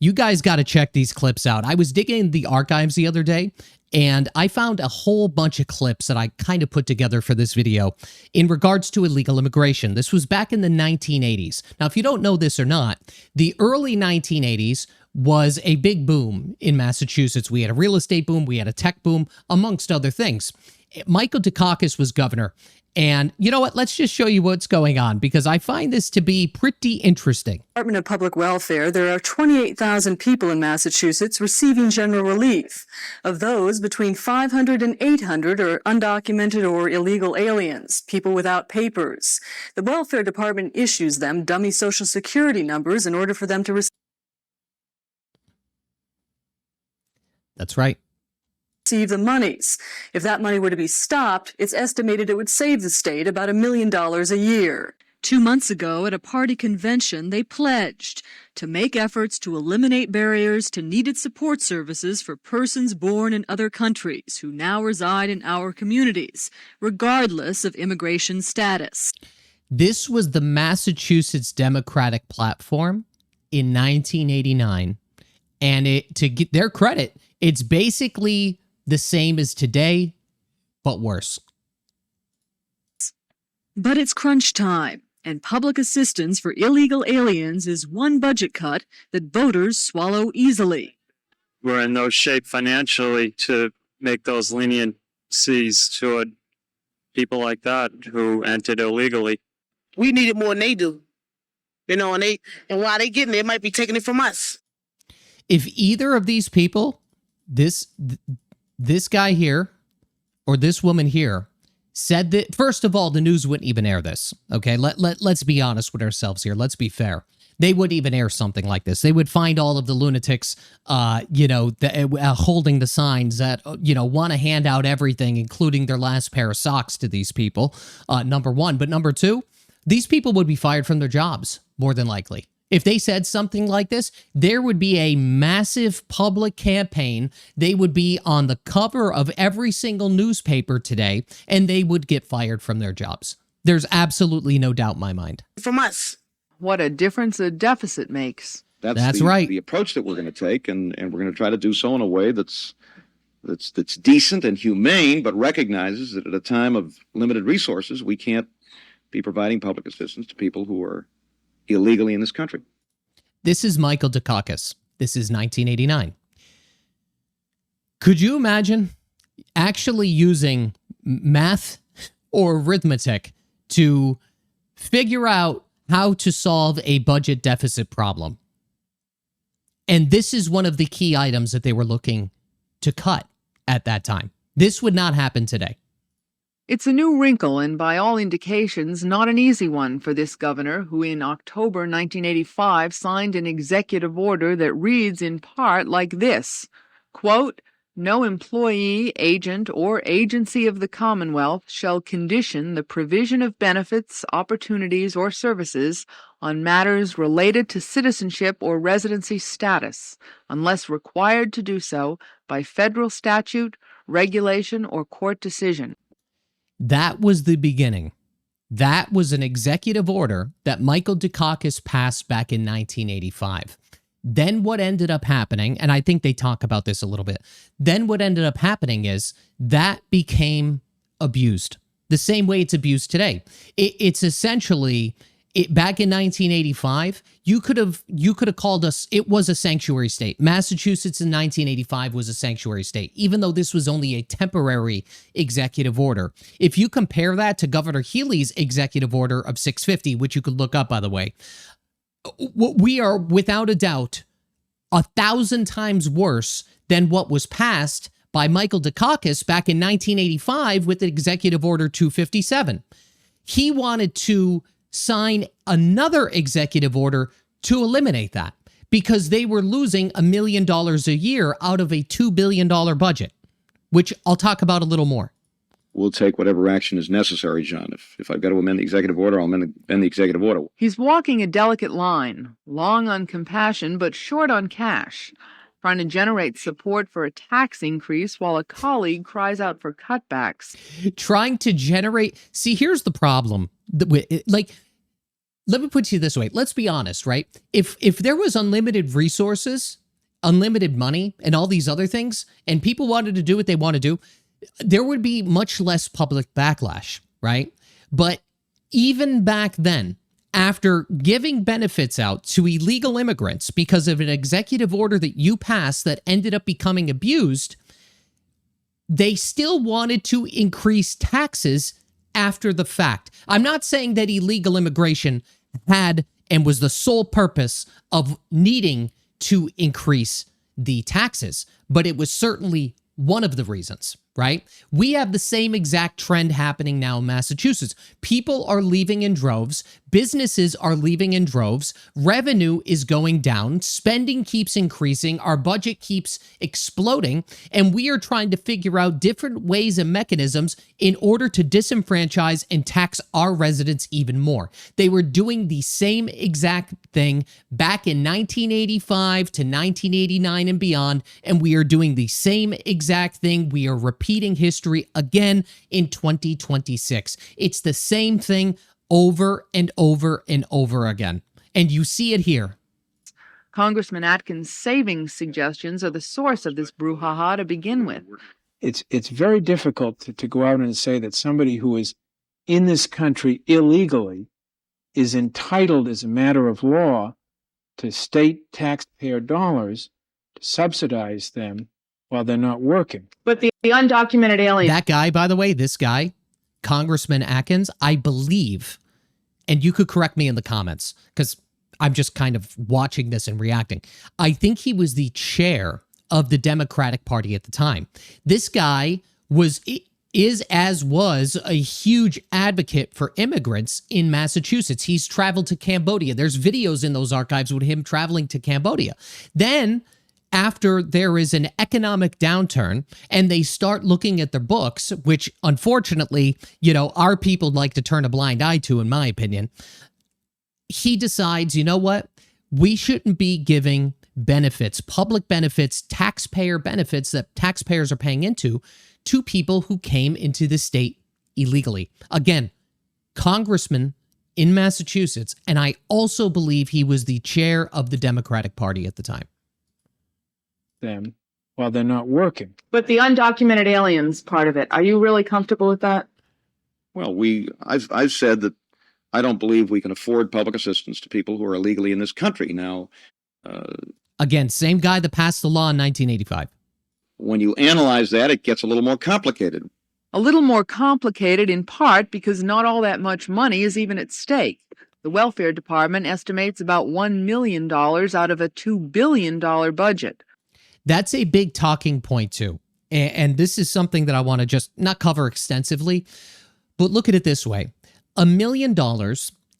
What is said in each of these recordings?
You guys got to check these clips out. I was digging in the archives the other day, and I found a whole bunch of clips that I kind of put together for this video in regards to illegal immigration. This was back in the 1980s. Now, if you don't know this or not, the early 1980s was a big boom in Massachusetts. We had a real estate boom, we had a tech boom, amongst other things. Michael Dukakis was governor. And you know what? Let's just show you what's going on, because I find this to be pretty interesting. Department of Public Welfare, there are 28,000 people in Massachusetts receiving general relief. Of those, between 500 and 800 are undocumented or illegal aliens, people without papers. The Welfare Department issues them dummy Social Security numbers in order for them to receive. That's right. The monies. If that money were to be stopped, it's estimated it would save the state about $1 million a year. 2 months ago, at a party convention, they pledged to make efforts to eliminate barriers to needed support services for persons born in other countries who now reside in our communities, regardless of immigration status. This was the Massachusetts Democratic platform in 1989. And to get their credit, it's basically the same as today, but worse. But it's crunch time, and public assistance for illegal aliens is one budget cut that voters swallow easily. We're in no shape financially to make those leniencies toward people like that who entered illegally. We need it more than they do. You know, and while they getting it, they might be taking it from us. If either of these people, this guy here or this woman here, said that, first of all, the news wouldn't even air this. Okay, let's be honest with ourselves here. Let's be fair. They wouldn't even air something like this. They would find all of the lunatics, holding the signs that, want to hand out everything, including their last pair of socks to these people, number one. But number two, these people would be fired from their jobs, more than likely. If they said something like this, there would be a massive public campaign. They would be on the cover of every single newspaper today, and they would get fired from their jobs. There's absolutely no doubt in my mind. From us. What a difference a deficit makes. That's right. The approach that we're going to take, and we're going to try to do so in a way that's decent and humane, but recognizes that at a time of limited resources, we can't be providing public assistance to people who are illegally in this country. This is Michael Dukakis. This is 1989. Could you imagine actually using math or arithmetic to figure out how to solve a budget deficit problem? And this is one of the key items that they were looking to cut at that time. This would not happen today. It's a new wrinkle, and by all indications, not an easy one for this governor, who in October 1985 signed an executive order that reads in part like this, quote, "No employee, agent, or agency of the Commonwealth shall condition the provision of benefits, opportunities, or services on matters related to citizenship or residency status, unless required to do so by federal statute, regulation, or court decision." That was the beginning. That was an executive order that Michael Dukakis passed back in 1985. Then what ended up happening, and I think they talk about this a little bit, then what ended up happening is that became abused the same way it's abused today. It's essentially, back in 1985, you could have called us, it was a sanctuary state. Massachusetts in 1985 was a sanctuary state, even though this was only a temporary executive order. If you compare that to Governor Healey's executive order of 650, which you could look up, by the way, we are without a doubt 1,000 times worse than what was passed by Michael Dukakis back in 1985 with Executive Order 257. He wanted to sign another executive order to eliminate that because they were losing $1 million a year out of a $2 billion budget, which I'll talk about a little more. We'll take whatever action is necessary, John. If I've got to amend the executive order, I'll amend the executive order. He's walking a delicate line, long on compassion but short on cash, trying to generate support for a tax increase while a colleague cries out for cutbacks. Trying to generate... See, here's the problem. let me put it this way. Let's be honest, right? If there was unlimited resources, unlimited money, and all these other things, and people wanted to do what they want to do, there would be much less public backlash, right? But even back then, after giving benefits out to illegal immigrants because of an executive order that you passed that ended up becoming abused, they still wanted to increase taxes after the fact. I'm not saying that illegal immigration had and was the sole purpose of needing to increase the taxes, but it was certainly one of the reasons, right? We have the same exact trend happening now in Massachusetts. People are leaving in droves. Businesses are leaving in droves. Revenue is going down. Spending keeps increasing. Our budget keeps exploding. And we are trying to figure out different ways and mechanisms in order to disenfranchise and tax our residents even more. They were doing the same exact thing back in 1985 to 1989 and beyond. And we are doing the same exact thing. We are repeating history again in 2026. It's the same thing over and over and over again. And you see it here. Congressman Atkins' savings suggestions are the source of this brouhaha to begin with. It's very difficult to go out and say that somebody who is in this country illegally is entitled as a matter of law to state taxpayer dollars to subsidize them while they're not working. But the undocumented alien. That guy, by the way, this guy, Congressman Atkins, I believe, and you could correct me in the comments because I'm just kind of watching this and reacting. I think he was the chair of the Democratic Party at the time. This guy was a huge advocate for immigrants in Massachusetts. He's traveled to Cambodia. There's videos in those archives with him traveling to Cambodia. Then, after there is an economic downturn and they start looking at their books, which unfortunately, our people like to turn a blind eye to, in my opinion, he decides, you know what? We shouldn't be giving benefits, public benefits, taxpayer benefits that taxpayers are paying into to people who came into the state illegally. Again, congressman in Massachusetts, and I also believe he was the chair of the Democratic Party at the time. Them while they're not working. But the undocumented aliens part of it, are you really comfortable with that? Well, I've said that I don't believe we can afford public assistance to people who are illegally in this country. Now, again, same guy that passed the law in 1985. When you analyze that, it gets a little more complicated. A little more complicated in part because not all that much money is even at stake. The Welfare Department estimates about $1 million out of a $2 billion budget. That's a big talking point too. And this is something that I want to just not cover extensively, but look at it this way. $1 million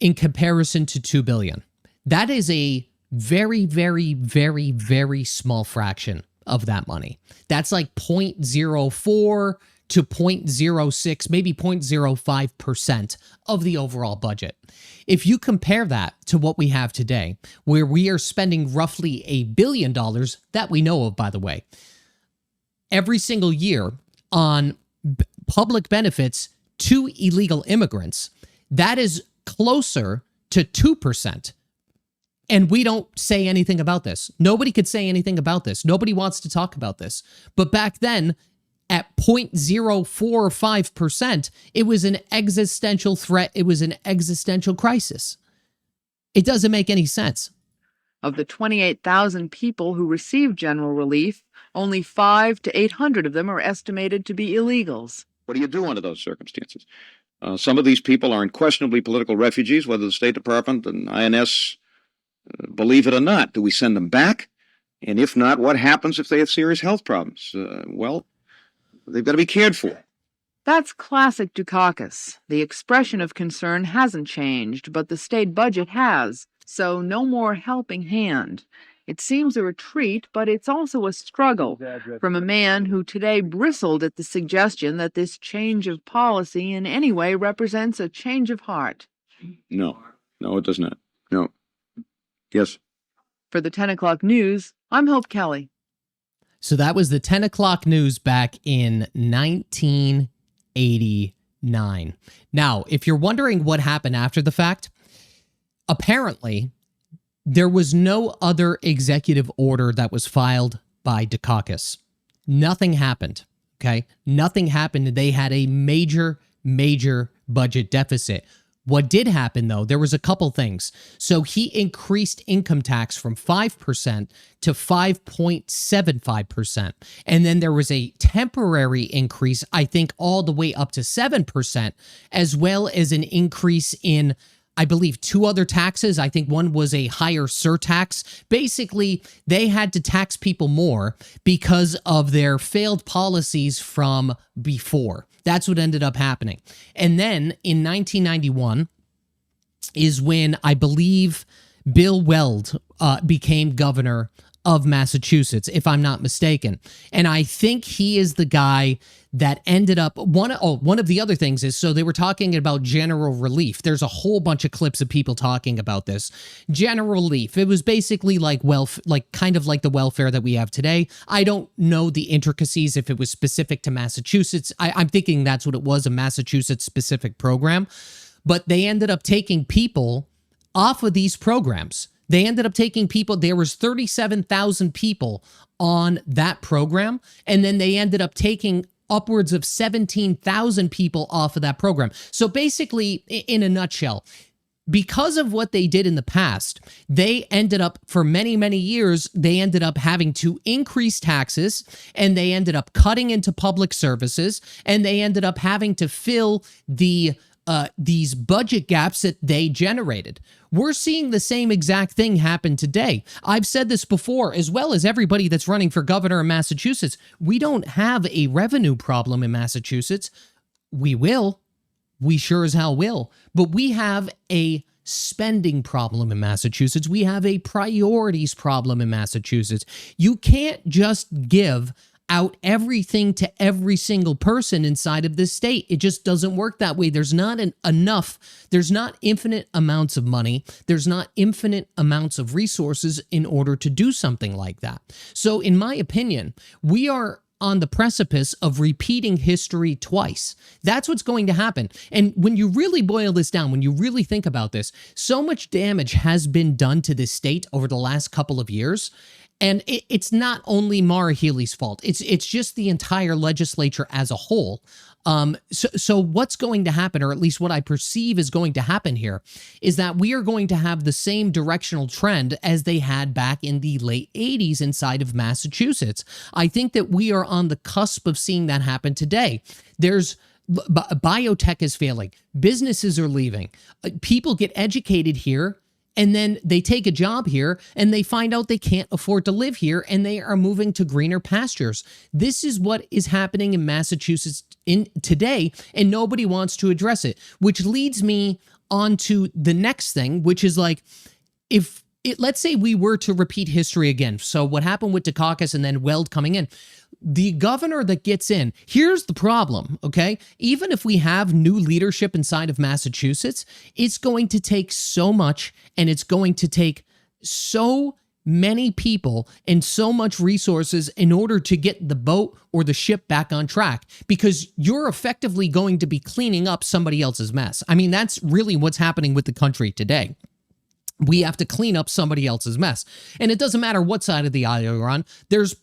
in comparison to $2 billion. That is a very, very, very, very small fraction of that money. That's like 0.04 to 0.06, maybe 0.05% of the overall budget. If you compare that to what we have today, where we are spending roughly $1 billion, that we know of, by the way, every single year on public benefits to illegal immigrants, that is closer to 2%. And we don't say anything about this. Nobody could say anything about this. Nobody wants to talk about this. But back then, at 0.045%, it was an existential threat. It was an existential crisis. It doesn't make any sense. Of the 28,000 people who received general relief, only 500 to 800 of them are estimated to be illegals. What do you do under those circumstances? Some of these people are unquestionably political refugees, whether the State Department and INS believe it or not. Do we send them back? And if not, what happens if they have serious health problems? Well, they've got to be cared for. That's classic Dukakis. The expression of concern hasn't changed, but the state budget has, so no more helping hand. It seems a retreat, but it's also a struggle from a man who today bristled at the suggestion that this change of policy in any way represents a change of heart. No, it does not. No. Yes. For the 10 o'clock news, I'm Hope Kelly. So that was the 10 o'clock news back in 1989. Now, if you're wondering what happened after the fact, apparently, there was no other executive order that was filed by Dukakis. Nothing happened. Okay. Nothing happened. They had a major budget deficit. What did happen, though, there was a couple things. So he increased income tax from 5% to 5.75%. And then there was a temporary increase, I think, all the way up to 7%, as well as an increase in, I believe, 2 other taxes. I think one was a higher surtax. Basically, they had to tax people more because of their failed policies from before. That's what ended up happening. And then in 1991 is when I believe Bill Weld became governor of Massachusetts, if I'm not mistaken. And I think he is the guy that ended up, one of the other things is, so they were talking about general relief. There's a whole bunch of clips of people talking about this. General relief. It was basically like kind of like the welfare that we have today. I don't know the intricacies if it was specific to Massachusetts. I'm thinking that's what it was, a Massachusetts specific program. But they ended up taking people off of these programs. They ended up taking people, there was 37,000 people on that program, and then they ended up taking upwards of 17,000 people off of that program. So basically, in a nutshell, because of what they did in the past, they ended up, for many years, they ended up having to increase taxes, and they ended up cutting into public services, and they ended up having to fill these budget gaps that they generated. We're seeing the same exact thing happen today. I've said this before, as well as everybody that's running for governor in Massachusetts. We don't have a revenue problem in Massachusetts. We will. We sure as hell will. But we have a spending problem in Massachusetts. We have a priorities problem in Massachusetts. You can't just give out everything to every single person inside of this state. It just doesn't work that way. There's not there's not infinite amounts of money. There's not infinite amounts of resources in order to do something like that. So in my opinion, we are on the precipice of repeating history twice. That's what's going to happen. And when you really boil this down, when you really think about this, so much damage has been done to this state over the last couple of years. And it's not only Maura Healey's fault. It's just the entire legislature as a whole. So what's going to happen, or at least what I perceive is going to happen here, is that we are going to have the same directional trend as they had back in the late 80s inside of Massachusetts. I think that we are on the cusp of seeing that happen today. Biotech is failing. Businesses are leaving. People get educated here, and then they take a job here and they find out they can't afford to live here, and they are moving to greener pastures. This is what is happening in Massachusetts today, and nobody wants to address it, which leads me on to the next thing, which is like, let's say we were to repeat history again. So what happened with Dukakis and then Weld coming in, the governor that gets in, here's the problem, okay? Even if we have new leadership inside of Massachusetts, it's going to take so much, and it's going to take so many people and so much resources in order to get the boat or the ship back on track, because you're effectively going to be cleaning up somebody else's mess. I mean, that's really what's happening with the country today. We have to clean up somebody else's mess. And it doesn't matter what side of the aisle you're on. There's,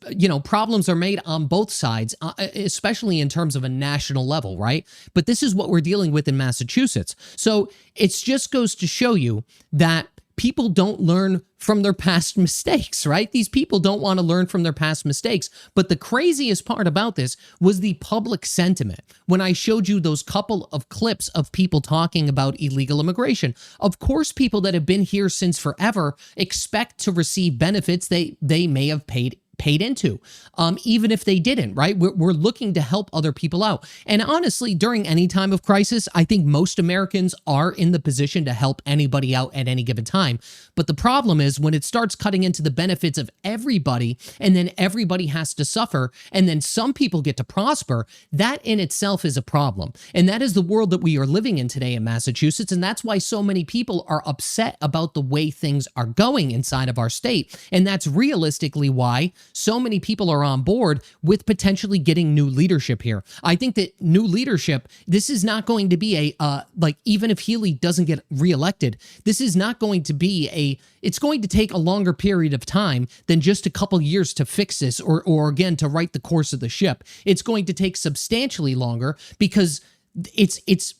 problems are made on both sides, especially in terms of a national level, right? But this is what we're dealing with in Massachusetts. So it just goes to show you that people don't learn from their past mistakes, right? These people don't want to learn from their past mistakes. But the craziest part about this was the public sentiment. When I showed you those couple of clips of people talking about illegal immigration, of course, people that have been here since forever expect to receive benefits they may have paid into, even if they didn't, right? We're looking to help other people out. And honestly, during any time of crisis, I think most Americans are in the position to help anybody out at any given time. But the problem is when it starts cutting into the benefits of everybody, and then everybody has to suffer, and then some people get to prosper, that in itself is a problem. And that is the world that we are living in today in Massachusetts. And that's why so many people are upset about the way things are going inside of our state. And that's realistically why so many people are on board with potentially getting new leadership here. I think that new leadership, this is not going to be a, like, even if Healy doesn't get reelected, this is not going to be it's going to take a longer period of time than just a couple years to fix this or again, to right the course of the ship. It's going to take substantially longer because it's,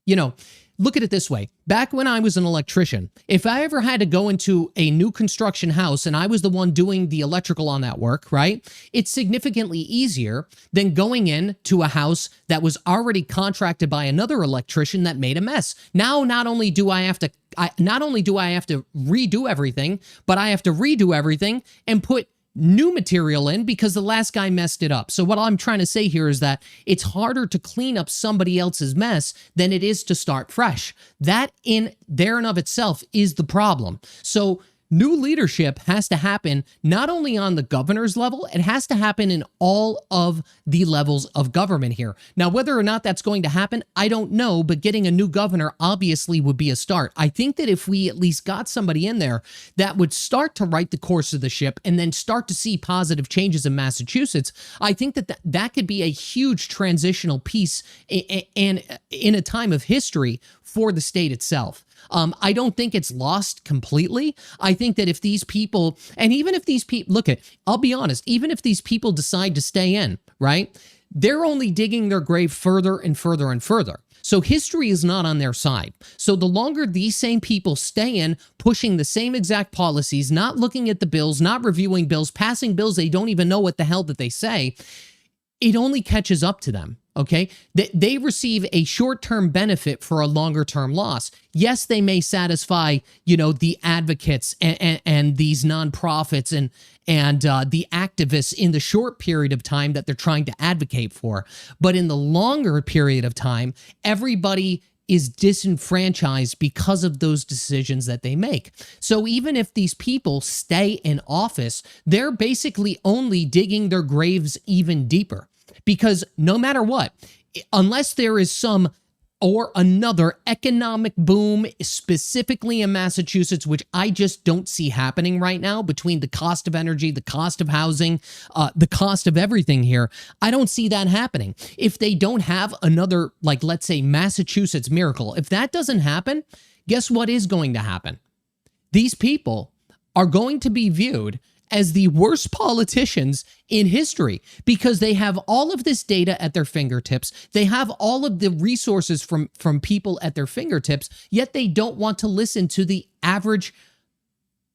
you know, look at it this way. Back when I was an electrician, if I ever had to go into a new construction house and I was the one doing the electrical on that work, right? It's significantly easier than going in to a house that was already contracted by another electrician that made a mess. Now, not only do I have to redo everything, but I have to redo everything and put new material in because the last guy messed it up. So what I'm trying to say here is that it's harder to clean up somebody else's mess than it is to start fresh. That in there and of itself is the problem. So new leadership has to happen not only on the governor's level, it has to happen in all of the levels of government here. Now, whether or not that's going to happen, I don't know, but getting a new governor obviously would be a start. I think that if we at least got somebody in there that would start to right the course of the ship and then start to see positive changes in Massachusetts, I think that that could be a huge transitional piece and in a time of history for the state itself. I don't think it's lost completely. I think that if these people, and even if these people, I'll be honest, even if these people decide to stay in, right, they're only digging their grave further and further and further. So history is not on their side. So the longer these same people stay in, pushing the same exact policies, not looking at the bills, not reviewing bills, passing bills they don't even know what the hell that they say, it only catches up to them. Okay, they receive a short-term benefit for a longer-term loss. Yes, they may satisfy, you know, the advocates and these nonprofits and the activists in the short period of time that they're trying to advocate for. But in the longer period of time, everybody is disenfranchised because of those decisions that they make. So even if these people stay in office, they're basically only digging their graves even deeper. Because no matter what, unless there is some or another economic boom, specifically in Massachusetts, which I just don't see happening right now between the cost of energy, the cost of housing, the cost of everything here, I don't see that happening. If they don't have another, like, let's say, Massachusetts miracle, if that doesn't happen, guess what is going to happen? These people are going to be viewed as the worst politicians in history because they have all of this data at their fingertips. They have all of the resources from people at their fingertips, yet they don't want to listen to the average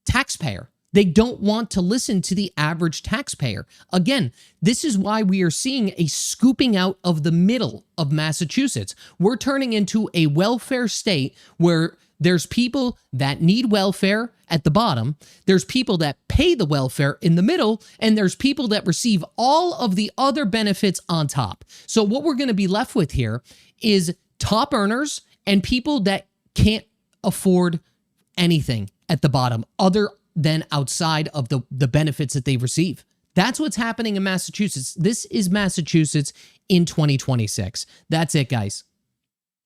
taxpayer. They don't want to listen to the average taxpayer. Again, this is why we are seeing a scooping out of the middle of Massachusetts. We're turning into a welfare state where there's people that need welfare at the bottom, there's people that pay the welfare in the middle, and there's people that receive all of the other benefits on top. So what we're going to be left with here is top earners and people that can't afford anything at the bottom other than outside of the benefits that they receive. That's what's happening in Massachusetts. This is Massachusetts in 2026. That's it, guys.